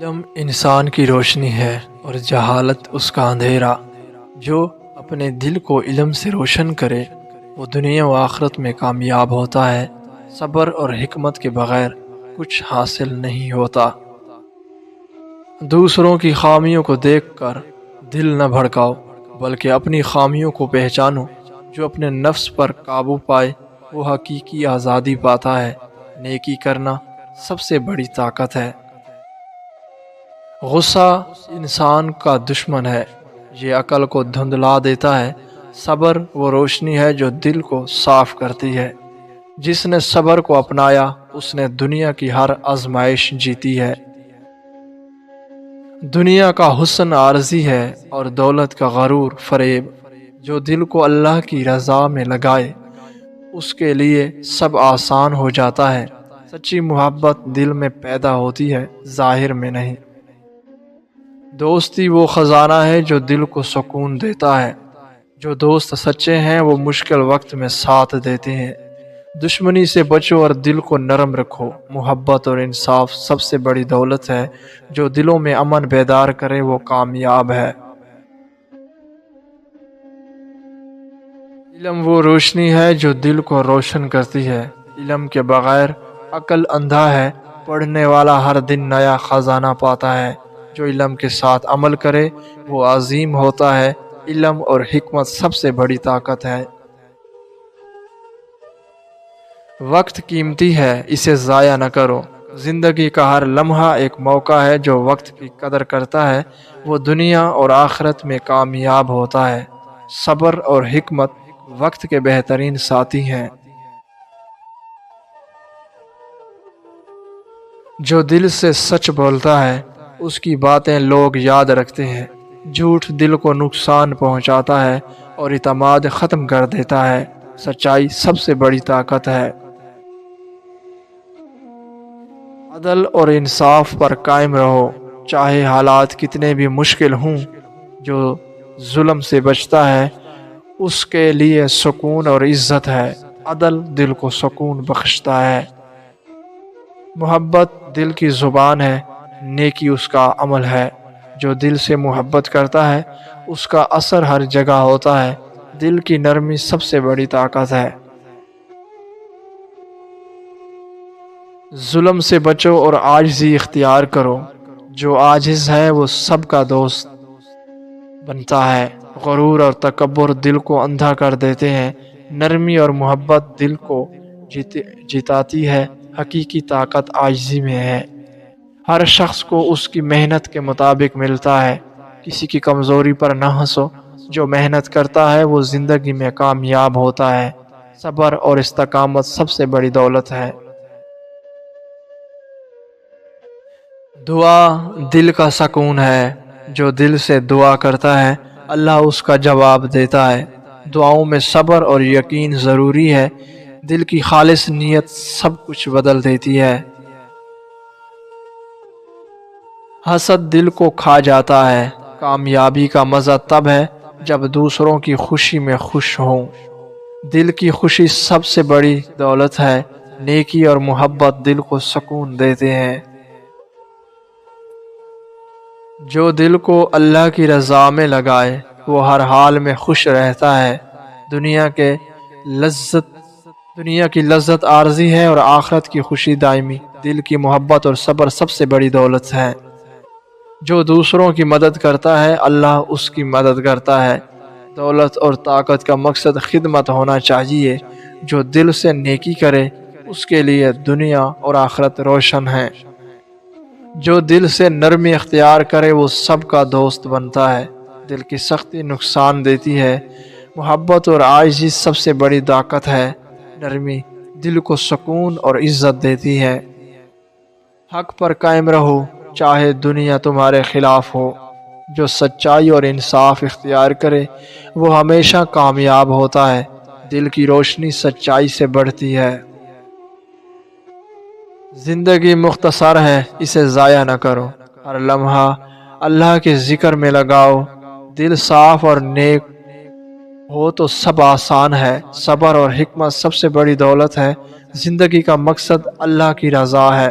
علم انسان کی روشنی ہے اور جہالت اس کا اندھیرا۔ جو اپنے دل کو علم سے روشن کرے وہ دنیا و آخرت میں کامیاب ہوتا ہے۔ صبر اور حکمت کے بغیر کچھ حاصل نہیں ہوتا۔ دوسروں کی خامیوں کو دیکھ کر دل نہ بھڑکاؤ، بلکہ اپنی خامیوں کو پہچانو۔ جو اپنے نفس پر قابو پائے وہ حقیقی آزادی پاتا ہے۔ نیکی کرنا سب سے بڑی طاقت ہے۔ غصہ انسان کا دشمن ہے، یہ عقل کو دھندلا دیتا ہے۔ صبر وہ روشنی ہے جو دل کو صاف کرتی ہے۔ جس نے صبر کو اپنایا اس نے دنیا کی ہر آزمائش جیتی ہے۔ دنیا کا حسن عارضی ہے اور دولت کا غرور فریب۔ جو دل کو اللہ کی رضا میں لگائے اس کے لیے سب آسان ہو جاتا ہے۔ سچی محبت دل میں پیدا ہوتی ہے، ظاہر میں نہیں۔ دوستی وہ خزانہ ہے جو دل کو سکون دیتا ہے۔ جو دوست سچے ہیں وہ مشکل وقت میں ساتھ دیتے ہیں۔ دشمنی سے بچو اور دل کو نرم رکھو۔ محبت اور انصاف سب سے بڑی دولت ہے۔ جو دلوں میں امن بیدار کرے وہ کامیاب ہے۔ علم وہ روشنی ہے جو دل کو روشن کرتی ہے۔ علم کے بغیر عقل اندھا ہے۔ پڑھنے والا ہر دن نیا خزانہ پاتا ہے۔ جو علم کے ساتھ عمل کرے وہ عظیم ہوتا ہے۔ علم اور حکمت سب سے بڑی طاقت ہے۔ وقت قیمتی ہے، اسے ضائع نہ کرو۔ زندگی کا ہر لمحہ ایک موقع ہے۔ جو وقت کی قدر کرتا ہے وہ دنیا اور آخرت میں کامیاب ہوتا ہے۔ صبر اور حکمت وقت کے بہترین ساتھی ہیں۔ جو دل سے سچ بولتا ہے اس کی باتیں لوگ یاد رکھتے ہیں۔ جھوٹ دل کو نقصان پہنچاتا ہے اور اعتماد ختم کر دیتا ہے۔ سچائی سب سے بڑی طاقت ہے۔ عدل اور انصاف پر قائم رہو، چاہے حالات کتنے بھی مشکل ہوں۔ جو ظلم سے بچتا ہے اس کے لیے سکون اور عزت ہے۔ عدل دل کو سکون بخشتا ہے۔ محبت دل کی زبان ہے، نیکی اس کا عمل ہے۔ جو دل سے محبت کرتا ہے اس کا اثر ہر جگہ ہوتا ہے۔ دل کی نرمی سب سے بڑی طاقت ہے۔ ظلم سے بچو اور عاجزی اختیار کرو۔ جو عاجز ہے وہ سب کا دوست بنتا ہے۔ غرور اور تکبر دل کو اندھا کر دیتے ہیں۔ نرمی اور محبت دل کو جتاتی ہے۔ حقیقی طاقت عاجزی میں ہے۔ ہر شخص کو اس کی محنت کے مطابق ملتا ہے۔ کسی کی کمزوری پر نہ ہنسو۔ جو محنت کرتا ہے وہ زندگی میں کامیاب ہوتا ہے۔ صبر اور استقامت سب سے بڑی دولت ہے۔ دعا دل کا سکون ہے۔ جو دل سے دعا کرتا ہے اللہ اس کا جواب دیتا ہے۔ دعاؤں میں صبر اور یقین ضروری ہے۔ دل کی خالص نیت سب کچھ بدل دیتی ہے۔ حسد دل کو کھا جاتا ہے۔ کامیابی کا مزہ تب ہے جب دوسروں کی خوشی میں خوش ہوں۔ دل کی خوشی سب سے بڑی دولت ہے۔ نیکی اور محبت دل کو سکون دیتے ہیں۔ جو دل کو اللہ کی رضا میں لگائے وہ ہر حال میں خوش رہتا ہے۔ دنیا کی لذت عارضی ہے اور آخرت کی خوشی دائمی۔ دل کی محبت اور صبر سب سے بڑی دولت ہے۔ جو دوسروں کی مدد کرتا ہے اللہ اس کی مدد کرتا ہے۔ دولت اور طاقت کا مقصد خدمت ہونا چاہیے۔ جو دل سے نیکی کرے اس کے لیے دنیا اور آخرت روشن ہے۔ جو دل سے نرمی اختیار کرے وہ سب کا دوست بنتا ہے۔ دل کی سختی نقصان دیتی ہے۔ محبت اور عاجزی سب سے بڑی طاقت ہے۔ نرمی دل کو سکون اور عزت دیتی ہے۔ حق پر قائم رہو چاہے دنیا تمہارے خلاف ہو۔ جو سچائی اور انصاف اختیار کرے وہ ہمیشہ کامیاب ہوتا ہے۔ دل کی روشنی سچائی سے بڑھتی ہے۔ زندگی مختصر ہے، اسے ضائع نہ کرو۔ ہر لمحہ اللہ کے ذکر میں لگاؤ۔ دل صاف اور نیک ہو تو سب آسان ہے۔ صبر اور حکمت سب سے بڑی دولت ہے۔ زندگی کا مقصد اللہ کی رضا ہے۔